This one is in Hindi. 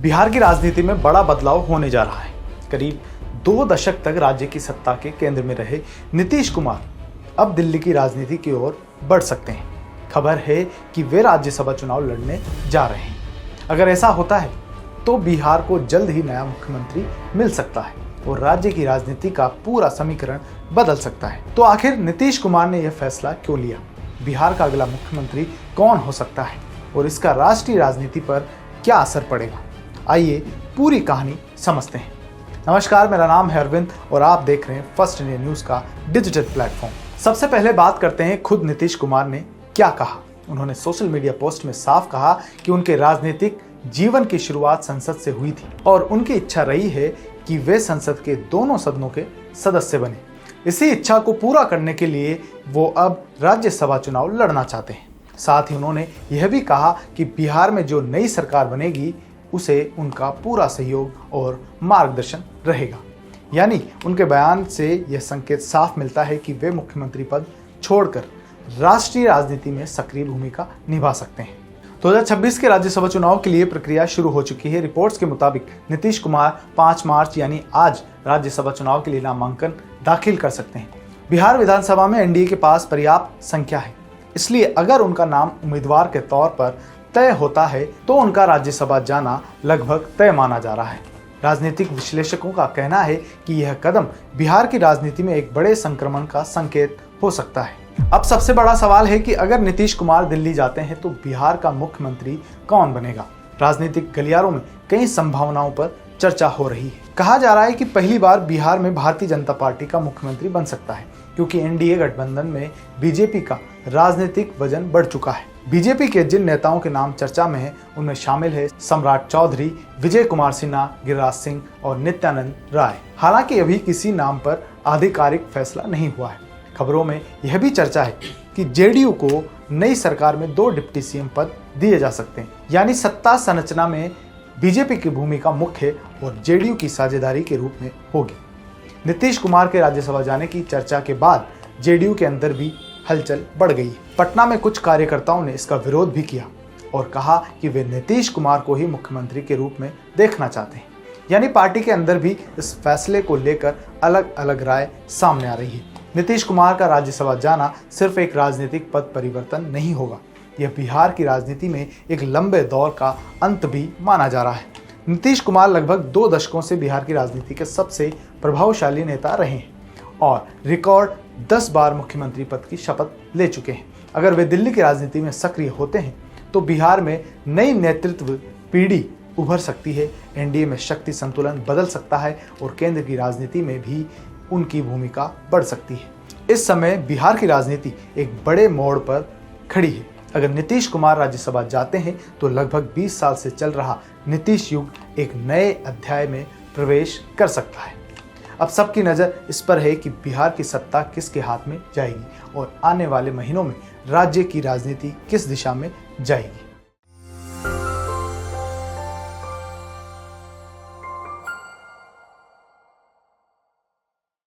बिहार की राजनीति में बड़ा बदलाव होने जा रहा है। करीब 2 दशक तक राज्य की सत्ता के केंद्र में रहे नीतीश कुमार अब दिल्ली की राजनीति की ओर बढ़ सकते हैं। खबर है कि वे राज्यसभा चुनाव लड़ने जा रहे हैं। अगर ऐसा होता है तो बिहार को जल्द ही नया मुख्यमंत्री मिल सकता है और राज्य की राजनीति का पूरा समीकरण बदल सकता है। तो आखिर नीतीश कुमार ने यह फैसला क्यों लिया? बिहार का अगला मुख्यमंत्री कौन हो सकता है और इसका राष्ट्रीय राजनीति पर क्या असर पड़ेगा? आइए पूरी कहानी समझते हैं। नमस्कार, मेरा नाम है अरविंद और आप देख रहे हैं फर्स्ट इंडिया न्यूज का डिजिटल प्लेटफॉर्म। सबसे पहले बात करते हैं खुद नीतीश कुमार ने क्या कहा। उन्होंने सोशल मीडिया पोस्ट में साफ कहा कि उनके राजनीतिक जीवन की शुरुआत संसद से हुई थी और उनकी इच्छा रही है कि वे संसद के दोनों सदनों के सदस्य बने। इसी इच्छा को पूरा करने के लिए वो अब राज्यसभा चुनाव लड़ना चाहते हैं। साथ ही उन्होंने यह भी कहा कि बिहार में जो नई सरकार बनेगी उसे उनका पूरा सहयोग और मार्गदर्शन रहेगा। यानी उनके बयान से यह संकेत साफ मिलता है कि वे मुख्यमंत्री पद छोड़कर राष्ट्रीय राजनीति में सक्रिय भूमिका निभा सकते हैं। 2026 के राज्यसभा चुनाव के लिए प्रक्रिया शुरू हो चुकी है। रिपोर्ट्स के मुताबिक नीतीश कुमार 5 मार्च यानी आज राज्यसभा चुनाव के लिए नामांकन दाखिल कर सकते हैं। बिहार विधानसभा में एनडीए के पास पर्याप्त संख्या है, इसलिए अगर उनका नाम उम्मीदवार के तौर पर तय होता है तो उनका राज्यसभा जाना लगभग तय माना जा रहा है। राजनीतिक विश्लेषकों का कहना है कि यह कदम बिहार की राजनीति में एक बड़े संक्रमण का संकेत हो सकता है। अब सबसे बड़ा सवाल है कि अगर नीतीश कुमार दिल्ली जाते हैं तो बिहार का मुख्यमंत्री कौन बनेगा? राजनीतिक गलियारों में कई संभावनाओं पर चर्चा हो रही है। कहा जा रहा है कि पहली बार बिहार में भारतीय जनता पार्टी का मुख्यमंत्री बन सकता है, क्योंकि एनडीए गठबंधन में बीजेपी का राजनीतिक वजन बढ़ चुका है। बीजेपी के जिन नेताओं के नाम चर्चा में हैं, उनमें शामिल है सम्राट चौधरी, विजय कुमार सिन्हा, गिरिराज सिंह और नित्यानंद राय। हालांकि अभी किसी नाम पर आधिकारिक फैसला नहीं हुआ है। खबरों में यह भी चर्चा है कि जेडीयू को नई सरकार में 2 डिप्टी सीएम पद दिए जा सकते हैं, यानी सत्ता संरचना में बीजेपी की भूमिका मुख्य और जेडीयू की साझेदारी के रूप में होगी। नीतीश कुमार के राज्यसभा जाने की चर्चा के बाद जेडीयू के अंदर भी हलचल बढ़ गई है। पटना में कुछ कार्यकर्ताओं ने इसका विरोध भी किया और कहा कि वे नीतीश कुमार को ही मुख्यमंत्री के रूप में देखना चाहते हैं। यानी पार्टी के अंदर भी इस फैसले को लेकर अलग अलग राय सामने आ रही है। नीतीश कुमार का राज्यसभा जाना सिर्फ एक राजनीतिक पद परिवर्तन नहीं होगा, यह बिहार की राजनीति में एक लंबे दौर का अंत भी माना जा रहा है। नीतीश कुमार लगभग 2 दशकों से बिहार की राजनीति के सबसे प्रभावशाली नेता रहे हैं और रिकॉर्ड 10 बार मुख्यमंत्री पद की शपथ ले चुके हैं। अगर वे दिल्ली की राजनीति में सक्रिय होते हैं तो बिहार में नई नेतृत्व पीढ़ी उभर सकती है, एनडीए में शक्ति संतुलन बदल सकता है और केंद्र की राजनीति में भी उनकी भूमिका बढ़ सकती है। इस समय बिहार की राजनीति एक बड़े मोड़ पर खड़ी है। अगर नीतीश कुमार राज्यसभा जाते हैं तो लगभग 20 साल से चल रहा नीतीश युग एक नए अध्याय में प्रवेश कर सकता है। अब सबकी नज़र इस पर है कि बिहार की सत्ता किसके हाथ में जाएगी और आने वाले महीनों में राज्य की राजनीति किस दिशा में जाएगी।